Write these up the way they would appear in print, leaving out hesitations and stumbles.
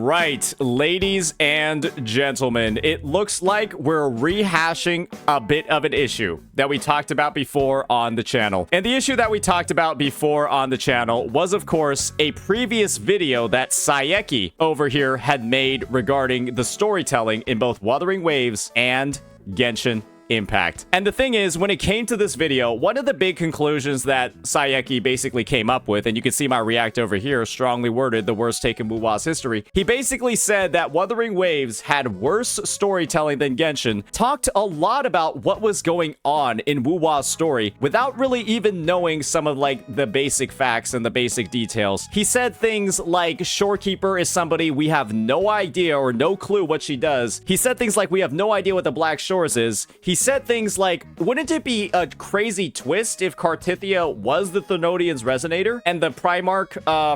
right, ladies and gentlemen, it looks like we're rehashing a bit of an issue that we talked about before on the channel. And the issue that we talked about before on the channel was, of course, a previous video that Selkey over here had made regarding the storytelling in both Wuthering Waves and Genshin Impact. And the thing is, when it came to this video, one of the big conclusions that Selkey basically came up with, and you can see my react over here, strongly worded, the worst take in WuWa's history, he basically said that Wuthering Waves had worse storytelling than Genshin, talked a lot about what was going on in WuWa's story without really even knowing some of like the basic facts and the basic details. He said things like Shorekeeper is somebody we have no idea or no clue what she does. He said things like we have no idea what the Black Shores is. He said things like, wouldn't it be a crazy twist if Kartithia was the Thenodian's resonator and the Primarch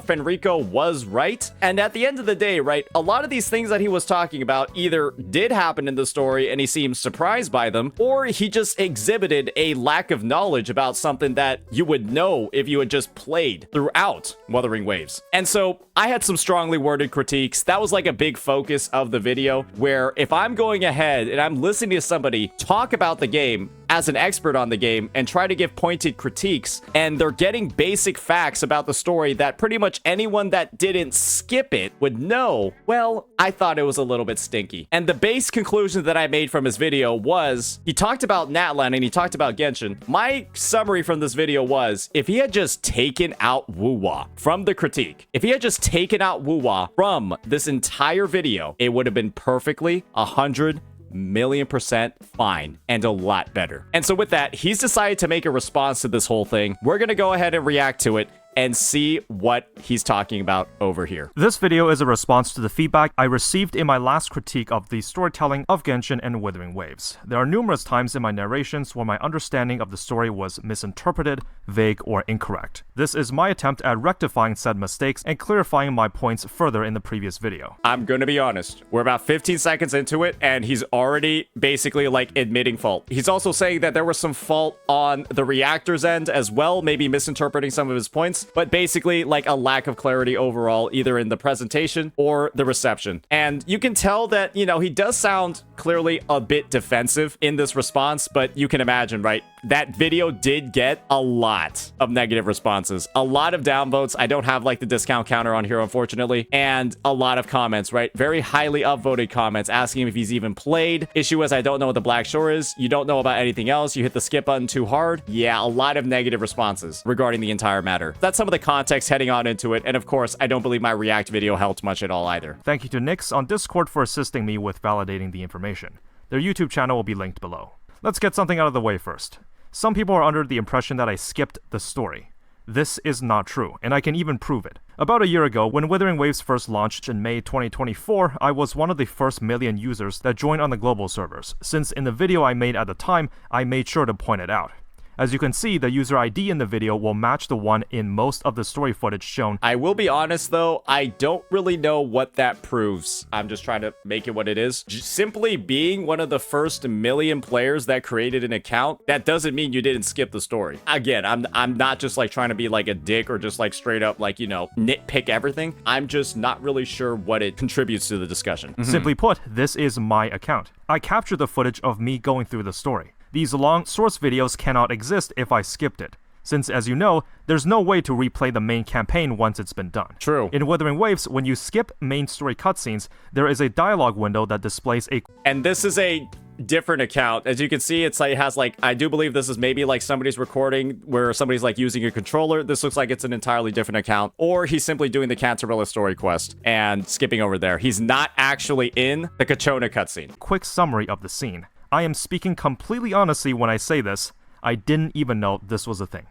Fenrico was right? And at the end of the day, right, a lot of these things that he was talking about either did happen in the story and he seemed surprised by them, or he just exhibited a lack of knowledge about something that you would know if you had just played throughout Wuthering Waves. And so I had some strongly worded critiques. That was like a big focus of the video, where if I'm going ahead and I'm listening to somebody talk about the game as an expert on the game and try to give pointed critiques, and they're getting basic facts about the story that pretty much anyone that didn't skip it would know, well, I thought it was a little bit stinky. And the base conclusion that I made from his video was, he talked about Natlan and he talked about Genshin. My summary from this video was, if he had just taken out WuWa from the critique, if he had just taken out WuWa from this entire video, it would have been perfectly 100,000,000% fine and a lot better. And so with that, he's decided to make a response to this whole thing. We're gonna go ahead and react to it and see what he's talking about over here. This video is a response to the feedback I received in my last critique of the storytelling of Genshin and Wuthering Waves. There are numerous times in my narrations where my understanding of the story was misinterpreted, vague, or incorrect. This is my attempt at rectifying said mistakes and clarifying my points further in the previous video. I'm gonna be honest, we're about 15 seconds into it and he's already basically like admitting fault. He's also saying that there was some fault on the reactor's end as well, maybe misinterpreting some of his points, but basically like a lack of clarity overall, either in the presentation or the reception. And you can tell that, you know, he does sound clearly a bit defensive in this response, but you can imagine, right? That video did get a lot of negative responses, a lot of downvotes. I don't have like the discount counter on here, unfortunately, and a lot of comments, right? Very highly upvoted comments asking him if he's even played. Issue is, I don't know what the Black Shore is. You don't know about anything else. You hit the skip button too hard. Yeah, a lot of negative responses regarding the entire matter. That's some of the context heading on into it. And of course, I don't believe my react video helped much at all either. Thank you to Nyx on Discord for assisting me with validating the information. Their YouTube channel will be linked below. Let's get something out of the way first. Some people are under the impression that I skipped the story. This is not true, and I can even prove it. About a year ago, when Wuthering Waves first launched in May 2024, I was one of the first million users that joined on the global servers, since in the video I made at the time, I made sure to point it out. As you can see, the user ID in the video will match the one in most of the story footage shown. I will be honest though, I don't really know what that proves. I'm just trying to make it what it is. Simply being one of the first million players that created an account, that doesn't mean you didn't skip the story. Again, I'm not just like trying to be like a dick or just like straight up like, you know, nitpick everything. I'm just not really sure what it contributes to the discussion. Simply put, this is my account. I captured the footage of me going through the story. These long source videos cannot exist if I skipped it, since as you know, there's no way to replay the main campaign once it's been done. True. In Wuthering Waves, when you skip main story cutscenes, there is a dialogue window that displays a... And this is a different account. As you can see, it's like, it has like, I do believe this is maybe like somebody's recording where somebody's like using a controller. This looks like it's an entirely different account, or he's simply doing the Cantarella story quest and skipping over there. He's not actually in the Kachona cutscene. Quick summary of the scene. I am speaking completely honestly when I say this. I didn't even know this was a thing.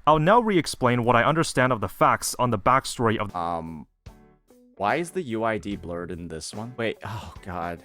I'll now re-explain what I understand of the facts on the backstory of... Why is the UID blurred in this one? Wait, oh god.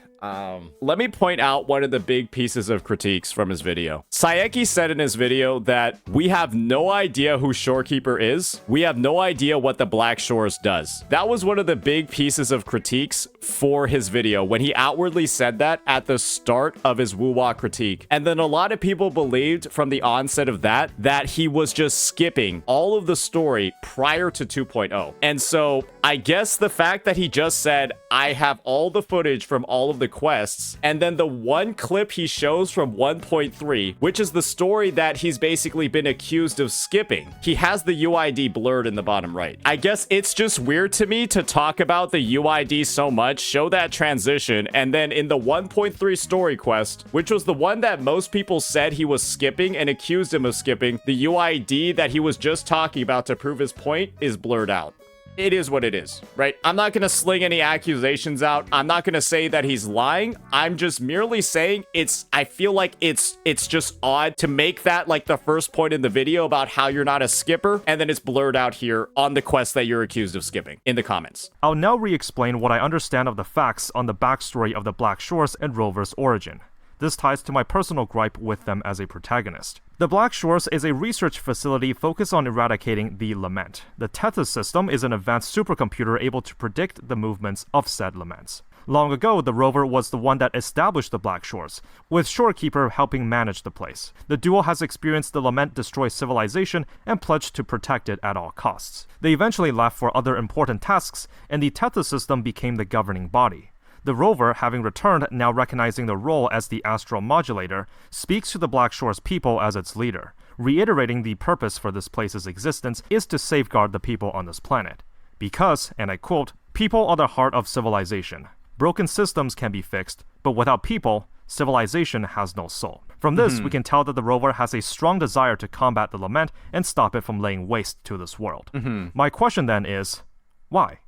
Let me point out one of the big pieces of critiques from his video. Selkey said in his video that we have no idea who Shorekeeper is. We have no idea what the Black Shores does. That was one of the big pieces of critiques for his video when he outwardly said that at the start of his WuWa critique. And then a lot of people believed from the onset of that he was just skipping all of the story prior to 2.0. And so I guess the fact that he just said, I have all the footage from all of the quests, and then the one clip he shows from 1.3, which is the story that he's basically been accused of skipping, he has the UID blurred in the bottom right. I guess it's just weird to me to talk about the UID so much, show that transition, and then in the 1.3 story quest, which was the one that most people said he was skipping and accused him of skipping, the UID that he was just talking about to prove his point is blurred out. It is what it is, right? I'm not going to sling any accusations out. I'm not going to say that he's lying. I'm just merely saying I feel like it's just odd to make that like the first point in the video about how you're not a skipper, and then it's blurred out here on the quest that you're accused of skipping in the comments. I'll now re-explain what I understand of the facts on the backstory of the Black Shores and Rover's origin. This ties to my personal gripe with them as a protagonist. The Black Shores is a research facility focused on eradicating the Lament. The Tethys system is an advanced supercomputer able to predict the movements of said Laments. Long ago, the rover was the one that established the Black Shores, with Shorekeeper helping manage the place. The duo has experienced the Lament destroy civilization and pledged to protect it at all costs. They eventually left for other important tasks, and the Tethys system became the governing body. The rover, having returned, now recognizing the role as the astral modulator, speaks to the Black Shores people as its leader, reiterating the purpose for this place's existence is to safeguard the people on this planet. Because, and I quote, "People are the heart of civilization. Broken systems can be fixed, but without people, civilization has no soul." From this, we can tell that the rover has a strong desire to combat the Lament and stop it from laying waste to this world. My question then is, why?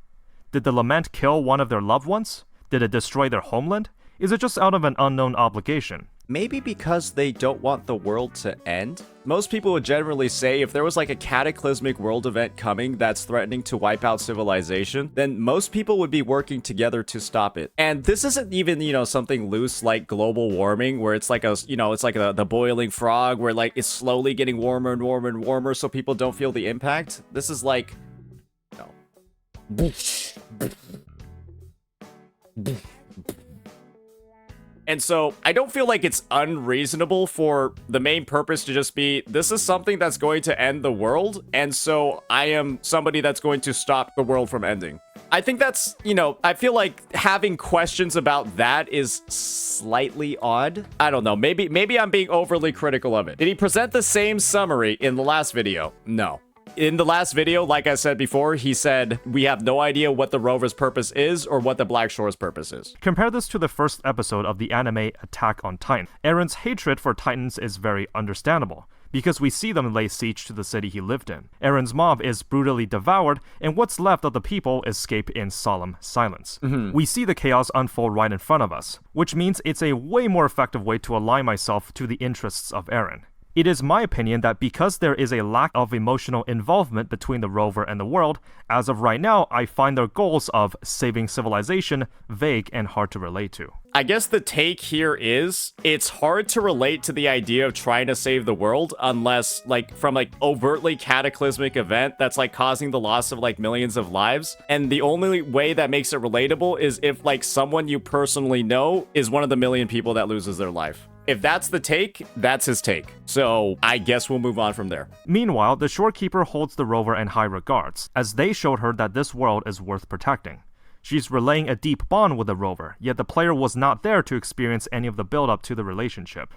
Did the Lament kill one of their loved ones? Did it destroy their homeland? Is it just out of an unknown obligation? Maybe because they don't want the world to end? Most people would generally say if there was like a cataclysmic world event coming that's threatening to wipe out civilization, then most people would be working together to stop it. And this isn't even, something loose like global warming, where it's like it's like the boiling frog, where like it's slowly getting warmer and warmer and warmer so people don't feel the impact. This is like, And so I don't feel like it's unreasonable for the main purpose to just be, this is something that's going to end the world, and so I am somebody that's going to stop the world from ending. I think that's, I feel like having questions about that is slightly odd. I don't know, maybe I'm being overly critical of it. Did he present the same summary in the last video? No. In the last video, like I said before, he said, we have no idea what the rover's purpose is or what the Black Shore's purpose is. Compare this to the first episode of the anime Attack on Titan. Eren's hatred for Titans is very understandable, because we see them lay siege to the city he lived in. Eren's mob is brutally devoured, and what's left of the people escape in solemn silence. We see the chaos unfold right in front of us, which means it's a way more effective way to align myself to the interests of Eren. It is my opinion that because there is a lack of emotional involvement between the rover and the world, as of right now, I find their goals of saving civilization vague and hard to relate to. I guess the take here is, it's hard to relate to the idea of trying to save the world unless, from overtly cataclysmic event that's, causing the loss of, millions of lives. And the only way that makes it relatable is if, someone you personally know is one of the million people that loses their life. If that's the take, that's his take. So I guess we'll move on from there. Meanwhile, the Shorekeeper holds the rover in high regards, as they showed her that this world is worth protecting. She's relaying a deep bond with the rover, yet the player was not there to experience any of the build-up to the relationship.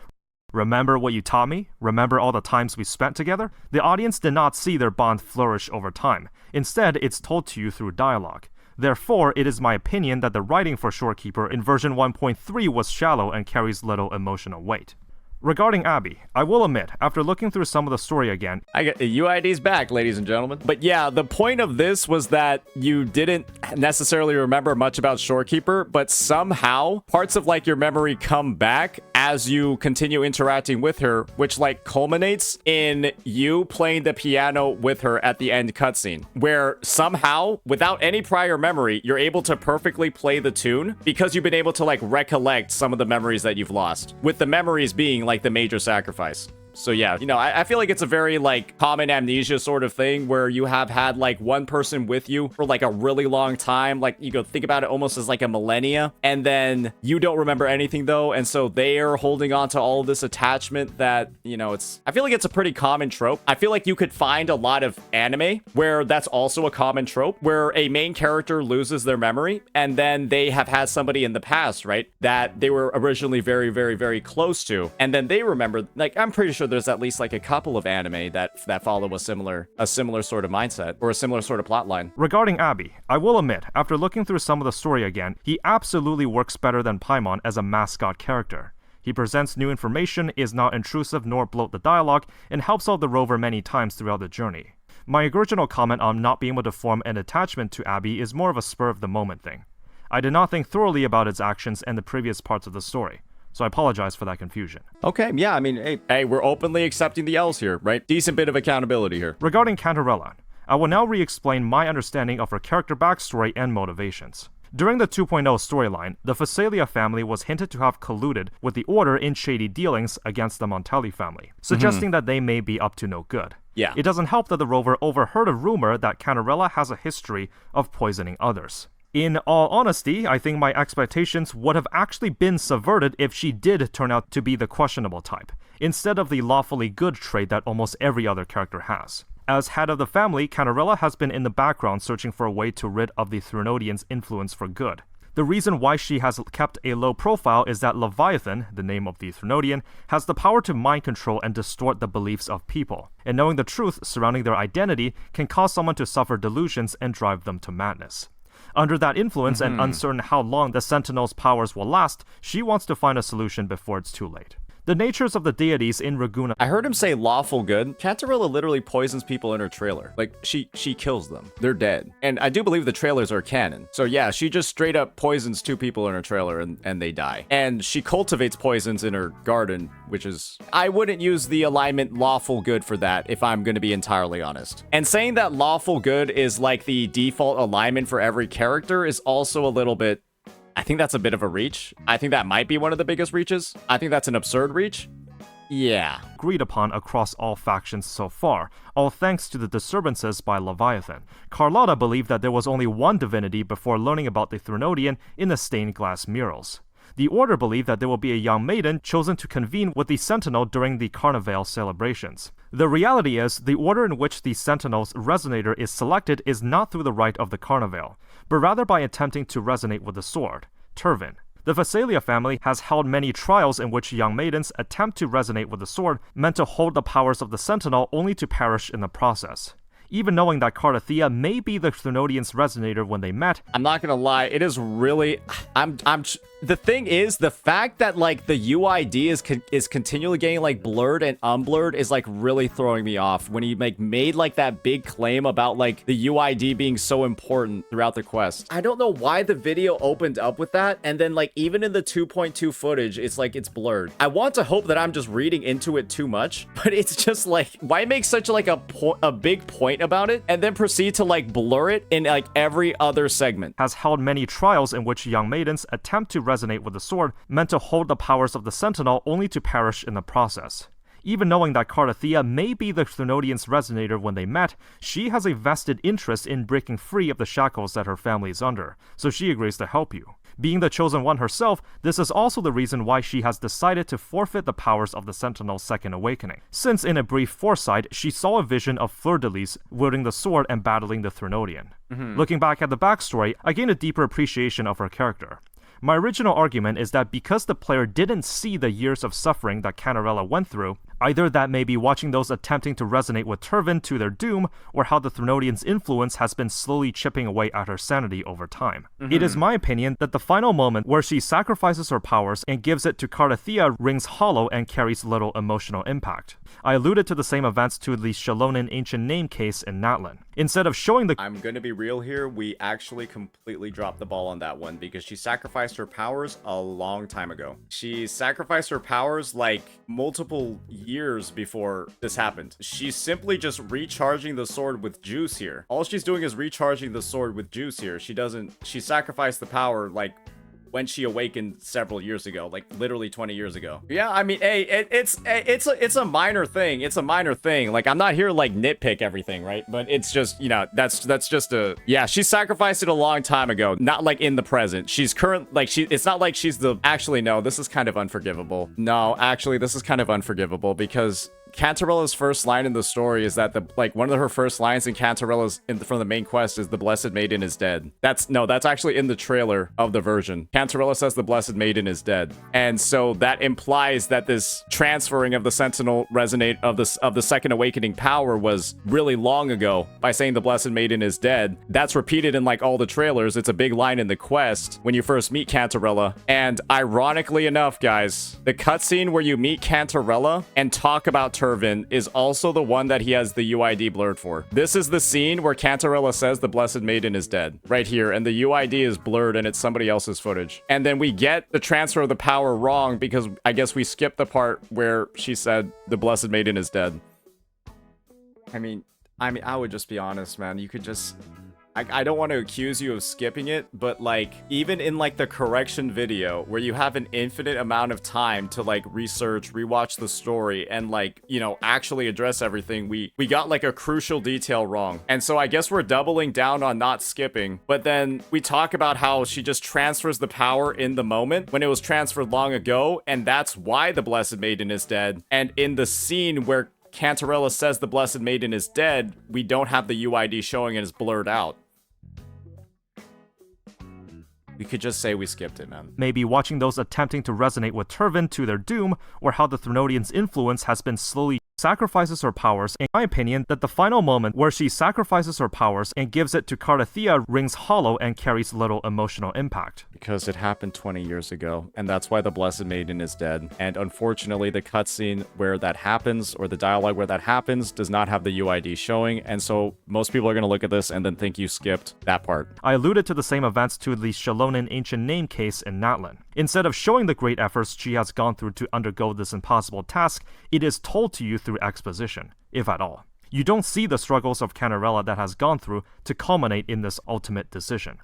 Remember what you taught me? Remember all the times we spent together? The audience did not see their bond flourish over time. Instead, it's told to you through dialogue. Therefore, it is my opinion that the writing for Shorekeeper in version 1.3 was shallow and carries little emotional weight. Regarding Abby, I will admit, after looking through some of the story again, I get UID's back, ladies and gentlemen. But yeah, the point of this was that you didn't necessarily remember much about Shorekeeper, but somehow parts of like your memory come back as you continue interacting with her, which like culminates in you playing the piano with her at the end cutscene, where somehow, without any prior memory, you're able to perfectly play the tune because you've been able to like recollect some of the memories that you've lost, with the memories being like the major sacrifice. So yeah, you know, I feel like it's a very like common amnesia sort of thing where you have had like one person with you for like a really long time. Like you go think about it almost as like a millennia, and then you don't remember anything though. And so they are holding on to all of this attachment that, you know, I feel like it's a pretty common trope. I feel like you could find a lot of anime where that's also a common trope, where a main character loses their memory and then they have had somebody in the past, right, that they were originally very, very, very close to. And then they remember, like, I'm pretty sure there's at least like a couple of anime that follow a similar sort of mindset or a similar sort of plot line. Regarding Abby, I will admit, after looking through some of the story again, he absolutely works better than Paimon as a mascot character. He presents new information, is not intrusive nor bloat the dialogue, and helps out the rover many times throughout the journey. My original comment on not being able to form an attachment to Abby is more of a spur of the moment thing. I did not think thoroughly about its actions and the previous parts of the story, so I apologize for that confusion. Okay, yeah, I mean, hey, we're openly accepting the L's here, right? Decent bit of accountability here. Regarding Cantarella, I will now re-explain my understanding of her character backstory and motivations. During the 2.0 storyline, the Phasalia family was hinted to have colluded with the Order in shady dealings against the Montelli family, suggesting that they may be up to no good. Yeah. It doesn't help that the rover overheard a rumor that Cantarella has a history of poisoning others. In all honesty, I think my expectations would have actually been subverted if she did turn out to be the questionable type, instead of the lawfully good trait that almost every other character has. As head of the family, Cantarella has been in the background searching for a way to rid of the Threnodians' influence for good. The reason why she has kept a low profile is that Leviathan, the name of the Threnodian, has the power to mind control and distort the beliefs of people, and knowing the truth surrounding their identity can cause someone to suffer delusions and drive them to madness. Under that influence and uncertain how long the Sentinel's powers will last, she wants to find a solution before it's too late. The natures of the deities in Raguna... I heard him say lawful good. Cantarella literally poisons people in her trailer. Like, she kills them. They're dead. And I do believe the trailers are canon. So yeah, she just straight up poisons 2 people in her trailer and they die. And she cultivates poisons in her garden, which is... I wouldn't use the alignment lawful good for that, if I'm going to be entirely honest. And saying that lawful good is like the default alignment for every character is also a little bit... I think that's a bit of a reach. I think that might be one of the biggest reaches. I think that's an absurd reach. Yeah. Agreed upon across all factions so far, all thanks to the disturbances by Leviathan. Carlotta believed that there was only one divinity before learning about the Threnodian in the stained glass murals. The Order believed that there will be a young maiden chosen to convene with the Sentinel during the Carnival celebrations. The reality is, the order in which the Sentinel's resonator is selected is not through the rite of the Carnival, but rather by attempting to resonate with the sword, Turvin. The Phasalia family has held many trials in which young maidens attempt to resonate with the sword, meant to hold the powers of the Sentinel only to perish in the process. Even knowing that Cardathea may be the Threnodian's resonator when they met. I'm not gonna lie, it is really... The thing is, the fact that, like, the UID is continually getting, like, blurred and unblurred is, like, really throwing me off. When he, like, made, like, that big claim about, like, the UID being so important throughout the quest. I don't know why the video opened up with that, and then, like, even in the 2.2 footage, it's, like, it's blurred. I want to hope that I'm just reading into it too much, but it's just, like, why make such, like, a big point about it, and then proceed to, like, blur it in, like, every other segment? Has held many trials in which young maidens attempt to resonate with the sword, meant to hold the powers of the Sentinel only to perish in the process. Even knowing that Cardathea may be the Threnodian's resonator when they met, she has a vested interest in breaking free of the shackles that her family is under, so she agrees to help you. Being the chosen one herself, this is also the reason why she has decided to forfeit the powers of the Sentinel's second awakening, since in a brief foresight, she saw a vision of Fleur-de-Lis wielding the sword and battling the Threnodian. Looking back at the backstory, I gained a deeper appreciation of her character. My original argument is that because the player didn't see the years of suffering that Cantarella went through, Either that may be watching those attempting to resonate with Turvin to their doom, or how the Threnodian's influence has been slowly chipping away at her sanity over time. It is my opinion that the final moment where she sacrifices her powers and gives it to Cardathia rings hollow and carries little emotional impact. I alluded to the same events to the Shalonin ancient name case in Natlan. Instead of showing the— I'm gonna be real here, we actually completely dropped the ball on that one because she sacrificed her powers a long time ago. She sacrificed her powers like multiple years before this happened. She's simply just recharging the sword with juice here. All she's doing is recharging the sword with juice here. She sacrificed the power like when she awakened several years ago, like literally 20 years ago. Yeah, I mean, hey, it's a minor thing. It's a minor thing. Like, I'm not here to, like, nitpick everything, right? But it's just, you know, that's just a— yeah, she sacrificed it a long time ago, not like in the present. She's it's not like she's the— actually, no, this is kind of unforgivable. No, actually, this is kind of unforgivable because Cantarella's first line in the story is that one of her first lines in Cantarella's from the main quest is the Blessed Maiden is dead. That's actually in the trailer of the version. Cantarella says the Blessed Maiden is dead. And so that implies that this transferring of the Sentinel Resonate of the Second Awakening power was really long ago by saying the Blessed Maiden is dead. That's repeated in like all the trailers. It's a big line in the quest when you first meet Cantarella. And ironically enough, guys, the cutscene where you meet Cantarella and talk about Turvin is also the one that he has the UID blurred for. This is the scene where Cantarella says the Blessed Maiden is dead. Right here. And the UID is blurred and it's somebody else's footage. And then we get the transfer of the power wrong because I guess we skipped the part where she said the Blessed Maiden is dead. I mean, I would just be honest, man. You could just— I don't want to accuse you of skipping it, but like even in like the correction video where you have an infinite amount of time to like research, rewatch the story, and like, you know, actually address everything, we got like a crucial detail wrong. And so I guess we're doubling down on not skipping, but then we talk about how she just transfers the power in the moment when it was transferred long ago, and that's why the Blessed Maiden is dead. And in the scene where Cantarella says the Blessed Maiden is dead, we don't have the UID showing and it's blurred out. We could just say we skipped it, man. Maybe watching those attempting to resonate with Turvin to their doom, or how the Threnodian's influence has been slowly sacrifices her powers. In my opinion, that the final moment where she sacrifices her powers and gives it to Cardathia rings hollow and carries little emotional impact. Because it happened 20 years ago, and that's why the Blessed Maiden is dead. And unfortunately, the cutscene where that happens, or the dialogue where that happens, does not have the UID showing, and so most people are going to look at this and then think you skipped that part. I alluded to the same events to the Shalonin ancient name case in Natlan. Instead of showing the great efforts she has gone through to undergo this impossible task, it is told to you through exposition, if at all. You don't see the struggles of Cantarella that has gone through to culminate in this ultimate decision.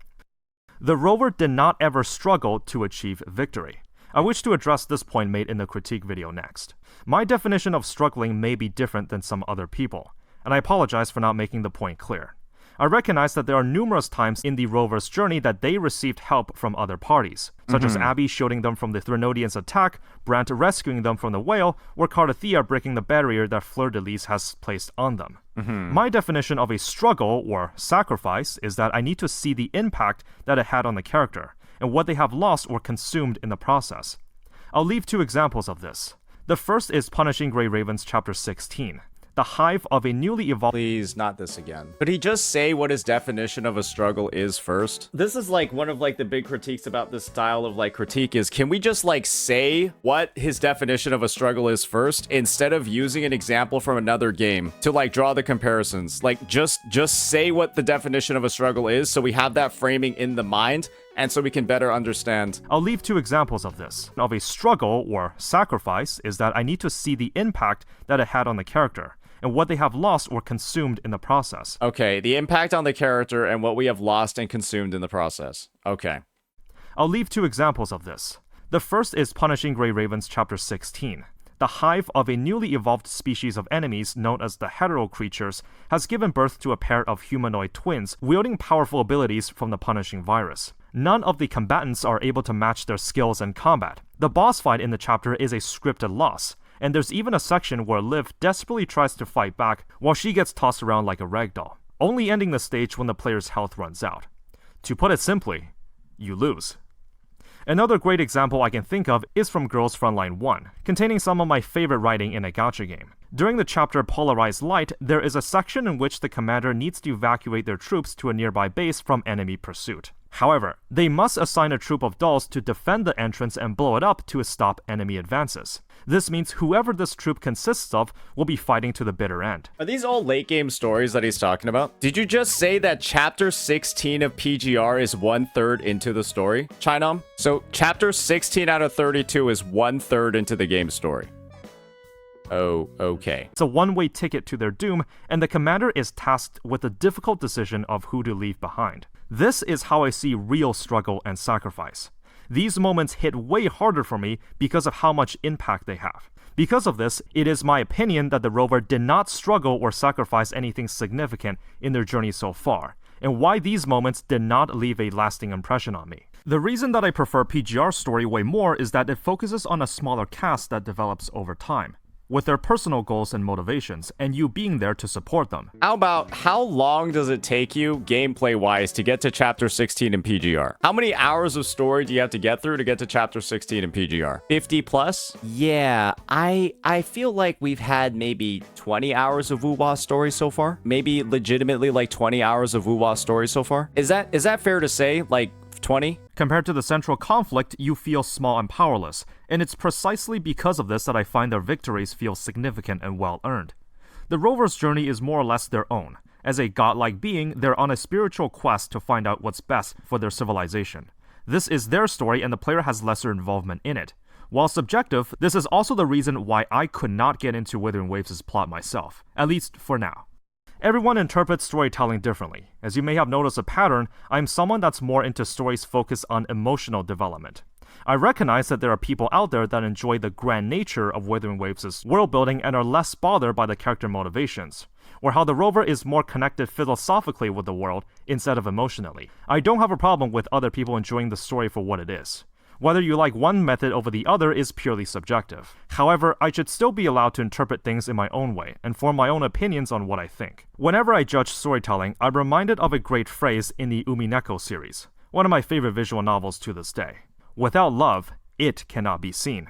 The rover did not ever struggle to achieve victory. I wish to address this point made in the critique video next. My definition of struggling may be different than some other people, and I apologize for not making the point clear. I recognize that there are numerous times in the rover's journey that they received help from other parties, such as Abby shielding them from the Threnodian's attack, Brant rescuing them from the whale, or Cardathia breaking the barrier that Fleur-de-Lis has placed on them. My definition of a struggle, or sacrifice, is that I need to see the impact that it had on the character, and what they have lost or consumed in the process. I'll leave two examples of this. The first is Punishing Grey Ravens chapter 16. The hive of a newly evolved— Please, not this again. Could he just say what his definition of a struggle is first? This is like one of like the big critiques about this style of like critique is, can we just like say what his definition of a struggle is first instead of using an example from another game to like draw the comparisons? Like just say what the definition of a struggle is so we have that framing in the mind and so we can better understand. I'll leave two examples of this. Of a struggle, or sacrifice, is that I need to see the impact that it had on the character, and what they have lost or consumed in the process. Okay, the impact on the character and what we have lost and consumed in the process. Okay. I'll leave two examples of this. The first is Punishing Grey Ravens chapter 16. The hive of a newly evolved species of enemies known as the hetero creatures has given birth to a pair of humanoid twins wielding powerful abilities from the punishing virus. None of the combatants are able to match their skills in combat. The boss fight in the chapter is a scripted loss, and there's even a section where Liv desperately tries to fight back while she gets tossed around like a ragdoll, only ending the stage when the player's health runs out. To put it simply, you lose. Another great example I can think of is from Girls Frontline 1, containing some of my favorite writing in a gacha game. During the chapter Polarized Light, there is a section in which the commander needs to evacuate their troops to a nearby base from enemy pursuit. However, they must assign a troop of dolls to defend the entrance and blow it up to stop enemy advances. This means whoever this troop consists of will be fighting to the bitter end. Are these all late game stories that he's talking about? Did you just say that chapter 16 of PGR is 1/3 into the story, Chinom? So chapter 16 out of 32 is 1/3 into the game story. Oh, okay. It's a one-way ticket to their doom, and the commander is tasked with the difficult decision of who to leave behind. This is how I see real struggle and sacrifice. These moments hit way harder for me because of how much impact they have. Because of this, it is my opinion that the rover did not struggle or sacrifice anything significant in their journey so far, and why these moments did not leave a lasting impression on me. The reason that I prefer PGR's story way more is that it focuses on a smaller cast that develops over time, with their personal goals and motivations, and you being there to support them. How long does it take you, gameplay-wise, to get to Chapter 16 in PGR? How many hours of story do you have to get through to get to Chapter 16 in PGR? 50 plus? Yeah, I feel like we've had maybe 20 hours of WuWa story so far. Maybe legitimately like 20 hours of WuWa story so far. Is that fair to say? Like 20? Compared to the central conflict, you feel small and powerless, and it's precisely because of this that I find their victories feel significant and well-earned. The rover's journey is more or less their own. As a godlike being, they're on a spiritual quest to find out what's best for their civilization. This is their story, and the player has lesser involvement in it. While subjective, this is also the reason why I could not get into Wuthering Waves' plot myself, at least for now. Everyone interprets storytelling differently. As you may have noticed a pattern, I'm someone that's more into stories focused on emotional development. I recognize that there are people out there that enjoy the grand nature of Wuthering Waves' world building and are less bothered by the character motivations, or how the rover is more connected philosophically with the world instead of emotionally. I don't have a problem with other people enjoying the story for what it is. Whether you like one method over the other is purely subjective. However, I should still be allowed to interpret things in my own way and form my own opinions on what I think. Whenever I judge storytelling, I'm reminded of a great phrase in the Umineko series, one of my favorite visual novels to this day. Without love, it cannot be seen.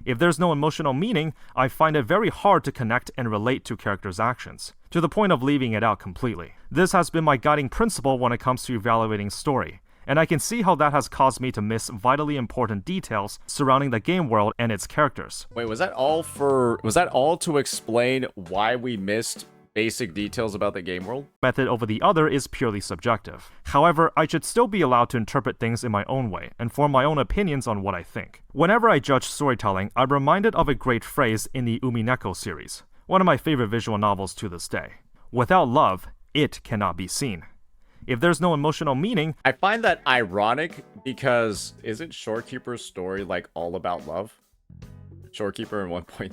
If there's no emotional meaning, I find it very hard to connect and relate to characters' actions, to the point of leaving it out completely. This has been my guiding principle when it comes to evaluating story, and I can see how that has caused me to miss vitally important details surrounding the game world and its characters. Wait, was that all to explain why we missed basic details about the game world? Method over the other is purely subjective. However, I should still be allowed to interpret things in my own way and form my own opinions on what I think. Whenever I judge storytelling, I'm reminded of a great phrase in the Umineko series, one of my favorite visual novels to this day. Without love, it cannot be seen. If there's no emotional meaning, I find that ironic because isn't Shorekeeper's story like all about love? Shorekeeper in 1.3.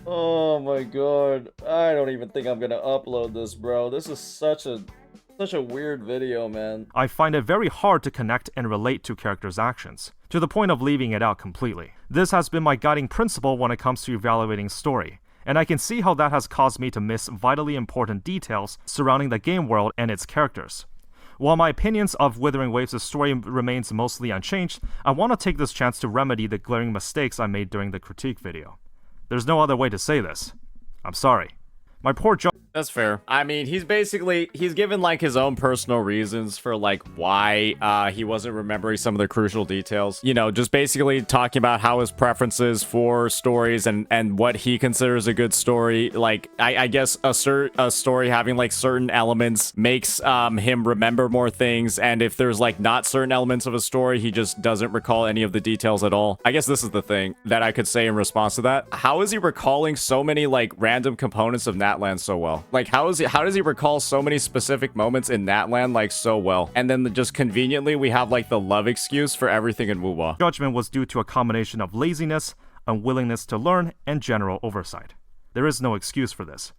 Oh my god. I don't even think I'm gonna upload this, bro. This is such a weird video, man. I find it very hard to connect and relate to characters' actions, to the point of leaving it out completely. This has been my guiding principle when it comes to evaluating story, and I can see how that has caused me to miss vitally important details surrounding the game world and its characters. While my opinions of Wuthering Waves' story remains mostly unchanged, I want to take this chance to remedy the glaring mistakes I made during the critique video. There's no other way to say this. I'm sorry. My poor That's fair. I mean, he's given like his own personal reasons for like why he wasn't remembering some of the crucial details. You know, just basically talking about how his preferences for stories and what he considers a good story. Like, I guess a story having like certain elements makes him remember more things. And if there's like not certain elements of a story, he just doesn't recall any of the details at all. I guess this is the thing that I could say in response to that. How is he recalling so many like random components of Natlan so well? Like, how does he recall so many specific moments in Natlan like so well? And then just conveniently, we have like the love excuse for everything in WuWa. Judgment was due to a combination of laziness, unwillingness to learn, and general oversight. There is no excuse for this.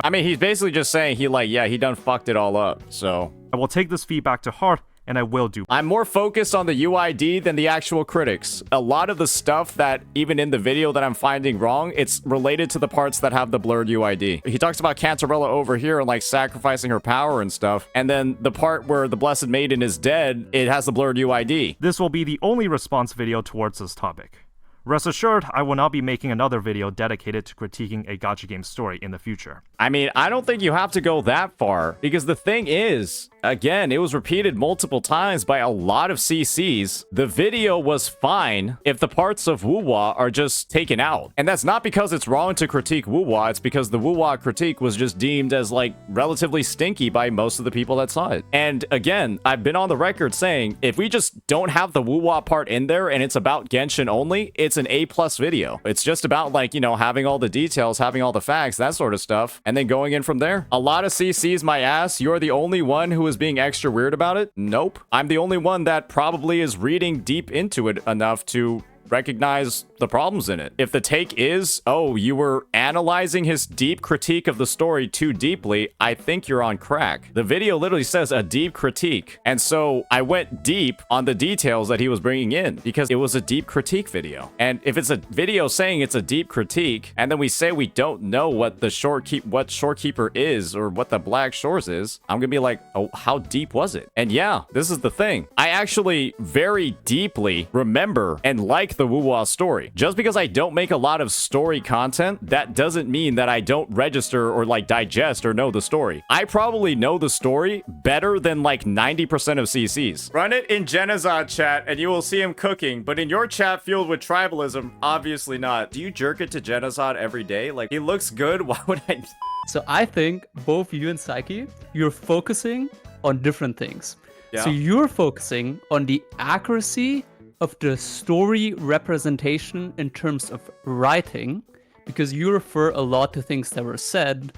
I mean, he's basically just saying he done fucked it all up, so. I will take this feedback to heart and I will do. I'm more focused on the UID than the actual critics. A lot of the stuff that, even in the video that I'm finding wrong, it's related to the parts that have the blurred UID. He talks about Cantarella over here and like sacrificing her power and stuff, and then the part where the Blessed Maiden is dead, it has the blurred UID. This will be the only response video towards this topic. Rest assured, I will not be making another video dedicated to critiquing a gacha game story in the future. I mean, I don't think you have to go that far, because the thing is, again, it was repeated multiple times by a lot of CCs. The video was fine if the parts of WuWa are just taken out. And that's not because it's wrong to critique WuWa, it's because the WuWa critique was just deemed as, like, relatively stinky by most of the people that saw it. And again, I've been on the record saying, if we just don't have the WuWa part in there and it's about Genshin only, it's an A+ video. It's just about, like, you know, having all the details, having all the facts, that sort of stuff, and then going in from there. A lot of CCs might ask, you're the only one who is being extra weird about it? Nope. I'm the only one that probably is reading deep into it enough to recognize the problems in it. If the take is, oh, you were analyzing his deep critique of the story too deeply, I think you're on crack. The video literally says a deep critique. And so I went deep on the details that he was bringing in because it was a deep critique video. And if it's a video saying it's a deep critique, and then we say we don't know what the Shorekeeper is or what the Black Shores is, I'm gonna be like, oh, how deep was it? And yeah, this is the thing. I actually very deeply remember and like the WuWa story. Just because I don't make a lot of story content, that doesn't mean that I don't register or like digest or know the story. I probably know the story better than like 90% of CCs. Run it in Genazad chat and you will see him cooking, but in your chat fueled with tribalism, obviously not. Do you jerk it to Genazad every day? Like, he looks good, why would I? So I think both you and Selkey, you're focusing on different things. Yeah. So you're focusing on the accuracy of the story representation in terms of writing, because you refer a lot to things that were said,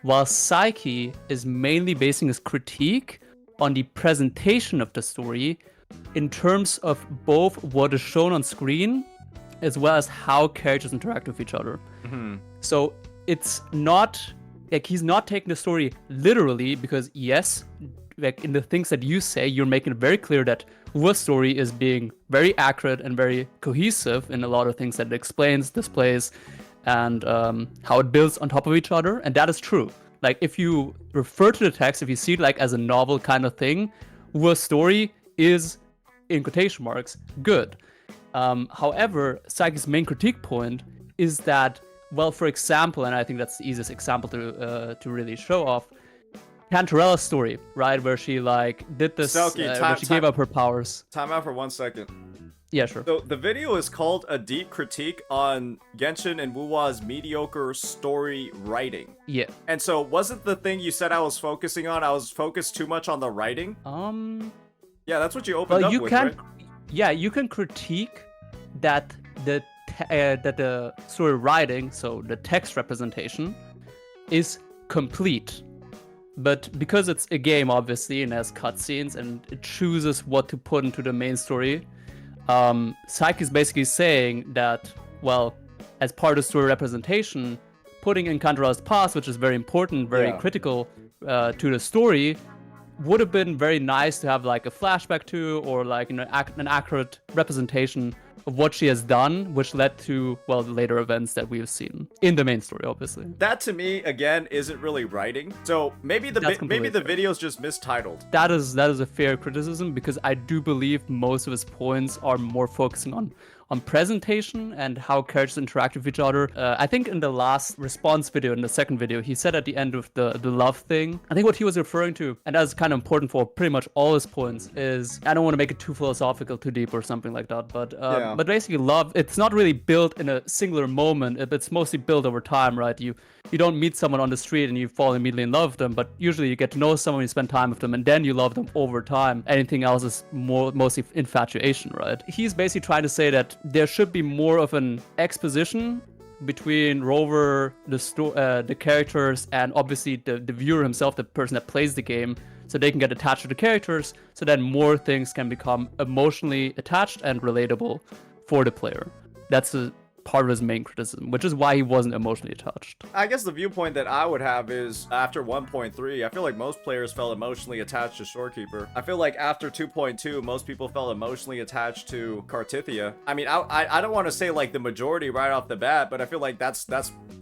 while Selkey is mainly basing his critique on the presentation of the story in terms of both what is shown on screen as well as how characters interact with each other. Mm-hmm. So it's not like he's not taking the story literally, because yes, like in the things that you say, you're making it very clear that WuWa's story is being very accurate and very cohesive in a lot of things that it explains, displays, and how it builds on top of each other. And that is true. Like, if you refer to the text, if you see it like as a novel kind of thing, WuWa's story is, in quotation marks, good. However, Selkey's main critique point is that, well, for example, and I think that's the easiest example to really show off, Cantarella's story, right, where she like did this, Selkey, where she gave up her powers. Time out for 1 second. Yeah, sure. So the video is called A Deep Critique on Genshin and WuWa's Mediocre Story Writing. Yeah. And so wasn't the thing you said I was focusing on, I was focused too much on the writing? Yeah, that's what you opened up with, right? Yeah, you can critique that the story writing, so the text representation, is complete. But because it's a game, obviously, and has cutscenes, and it chooses what to put into the main story, Selkey is basically saying that, well, as part of story representation, putting in Cantarella's past, which is very important, very critical to the story, would have been very nice to have like a flashback to, or like, you know, an accurate representation of what she has done, which led to, well, the later events that we have seen in the main story, obviously. That to me, again, isn't really writing. So maybe the video's just mistitled. That is a fair criticism, because I do believe most of his points are more focusing on presentation and how characters interact with each other. I think in the last response video, in the second video, he said at the end of the love thing, I think what he was referring to, and that's kind of important for pretty much all his points, is, I don't want to make it too philosophical, too deep or something like that, but basically love, it's not really built in a singular moment, it's mostly built over time, right? You don't meet someone on the street and you fall immediately in love with them, but usually you get to know someone, you spend time with them, and then you love them over time. Anything else is mostly infatuation, right? He's basically trying to say that there should be more of an exposition between Rover, the characters, and obviously the viewer himself, the person that plays the game, so they can get attached to the characters, so then more things can become emotionally attached and relatable for the player. That's part of his main criticism, which is why he wasn't emotionally touched. I guess the viewpoint that I would have is after 1.3, I feel like most players felt emotionally attached to Shorekeeper. I feel like after 2.2, most people felt emotionally attached to Cartithia. I mean, I don't want to say like the majority right off the bat, but I feel like that's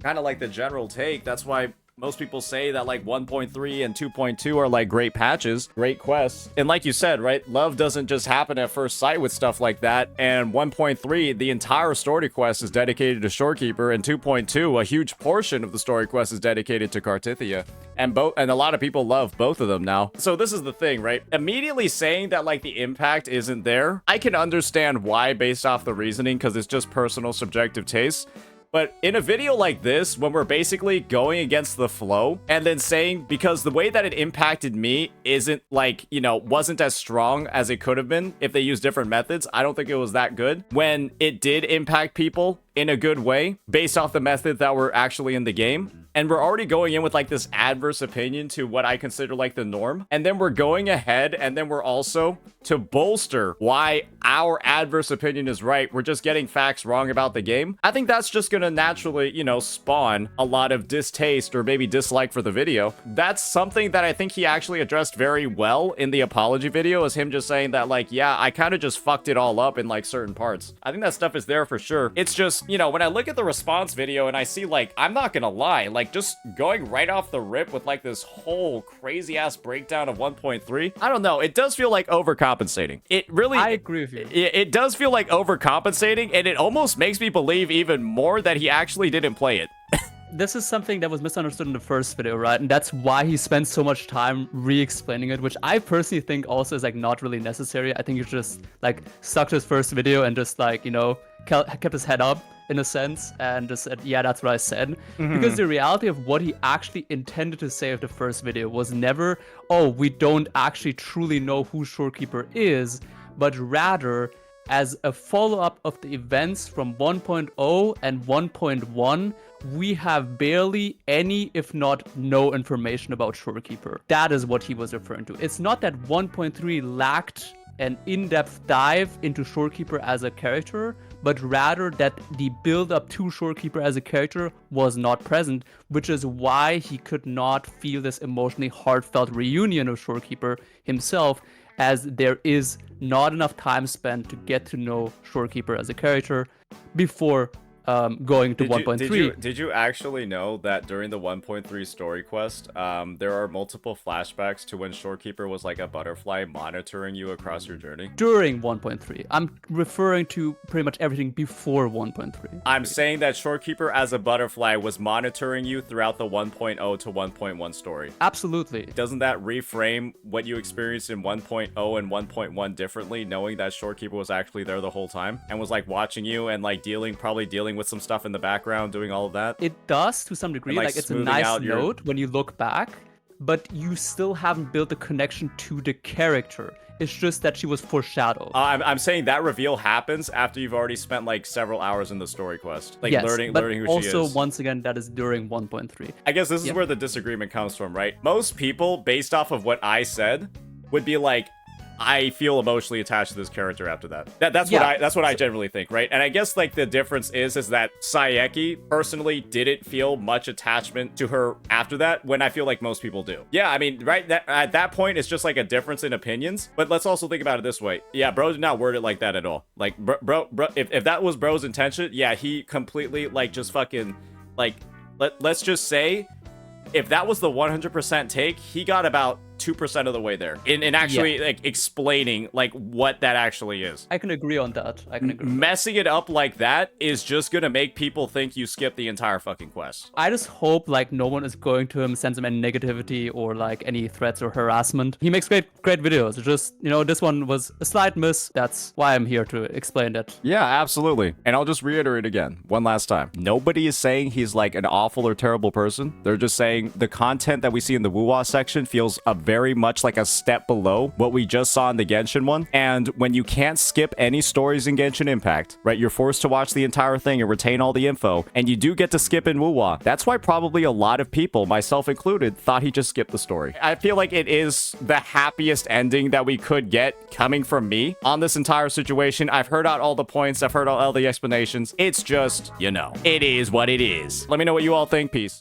kind of like the general take. That's why most people say that like 1.3 and 2.2 are like great patches, great quests. And like you said, right, love doesn't just happen at first sight with stuff like that. And 1.3, the entire story quest is dedicated to Shorekeeper, and 2.2, a huge portion of the story quest is dedicated to Cartithia. And a lot of people love both of them now. So this is the thing, right? Immediately saying that like the impact isn't there, I can understand why based off the reasoning, because it's just personal subjective taste. But in a video like this, when we're basically going against the flow and then saying, because the way that it impacted me isn't like, you know, wasn't as strong as it could have been if they used different methods, I don't think it was that good. When it did impact people in a good way based off the methods that were actually in the game. And we're already going in with like this adverse opinion to what I consider like the norm. And then we're going ahead and then we're also to bolster why our adverse opinion is right. We're just getting facts wrong about the game. I think that's just going to naturally, you know, spawn a lot of distaste or maybe dislike for the video. That's something that I think he actually addressed very well in the apology video, is him just saying that like, yeah, I kind of just fucked it all up in like certain parts. I think that stuff is there for sure. It's just, you know, when I look at the response video and I see like, I'm not gonna lie, like just going right off the rip with like this whole crazy ass breakdown of 1.3, I don't know, it does feel like overcompensating. It really, I agree with you. It does feel like overcompensating, and it almost makes me believe even more that he actually didn't play it. This is something that was misunderstood in the first video, right? And that's why he spent so much time re-explaining it, which I personally think also is like not really necessary. I think he just like stuck to his first video and just like, you know, kept his head up in a sense and just said, yeah, that's what I said. Because the reality of what he actually intended to say of the first video was never, oh, we don't actually truly know who Shorekeeper is, but rather as a follow-up of the events from 1.0 and 1.1, we have barely any, if not no, information about Shorekeeper. That is what he was referring to. It's not that 1.3 lacked an in-depth dive into Shorekeeper as a character, but rather that the build-up to Shorekeeper as a character was not present, which is why he could not feel this emotionally heartfelt reunion of Shorekeeper himself, as there is not enough time spent to get to know Shorekeeper as a character before going to 1.3. Did you actually know that during the 1.3 story quest, there are multiple flashbacks to when Shorekeeper was like a butterfly monitoring you across your journey? During 1.3. I'm referring to pretty much everything before 1.3. I'm saying that Shorekeeper as a butterfly was monitoring you throughout the 1.0 to 1.1 story. Absolutely. Doesn't that reframe what you experienced in 1.0 and 1.1 differently, knowing that Shorekeeper was actually there the whole time and was like watching you and like probably dealing with some stuff in the background, doing all of that? It does to some degree. And, like it's a nice note when you look back, but you still haven't built a connection to the character. It's just that she was foreshadowed. I'm saying that reveal happens after you've already spent like several hours in the story quest, like yes, learning but who she is. Also, once again, that is during 1.3. I guess this is where the disagreement comes from, right? Most people, based off of what I said, would be like, I feel emotionally attached to this character after that. That's what I generally think, right? And I guess like the difference is that Selkey personally didn't feel much attachment to her after that, when I feel like most people do. Yeah, I mean, right, at that point, it's just like a difference in opinions. But let's also think about it this way. Yeah, bro did not word it like that at all. Like, bro, if that was bro's intention, yeah, he completely like just fucking like, let's just say, if that was the 100% take, he got about 2% of the way there in actually like explaining like what that actually is. I can agree on that. Messing it up like that is just gonna make people think you skipped the entire fucking quest. I just hope like no one is going to him, sends him any negativity or like any threats or harassment. He makes great videos. It's just, you know, this one was a slight miss. That's why I'm here to explain that. Yeah, absolutely. And I'll just reiterate again, one last time. Nobody is saying he's like an awful or terrible person. They're just saying the content that we see in the WuWa section feels a very very much like a step below what we just saw in the Genshin one. And when you can't skip any stories in Genshin Impact, right, you're forced to watch the entire thing and retain all the info, and you do get to skip in WuWa. That's why probably a lot of people, myself included, thought he just skipped the story. I feel like it is the happiest ending that we could get coming from me on this entire situation. I've heard out all the points, I've heard all the explanations. It's just, you know, it is what it is. Let me know what you all think. Peace.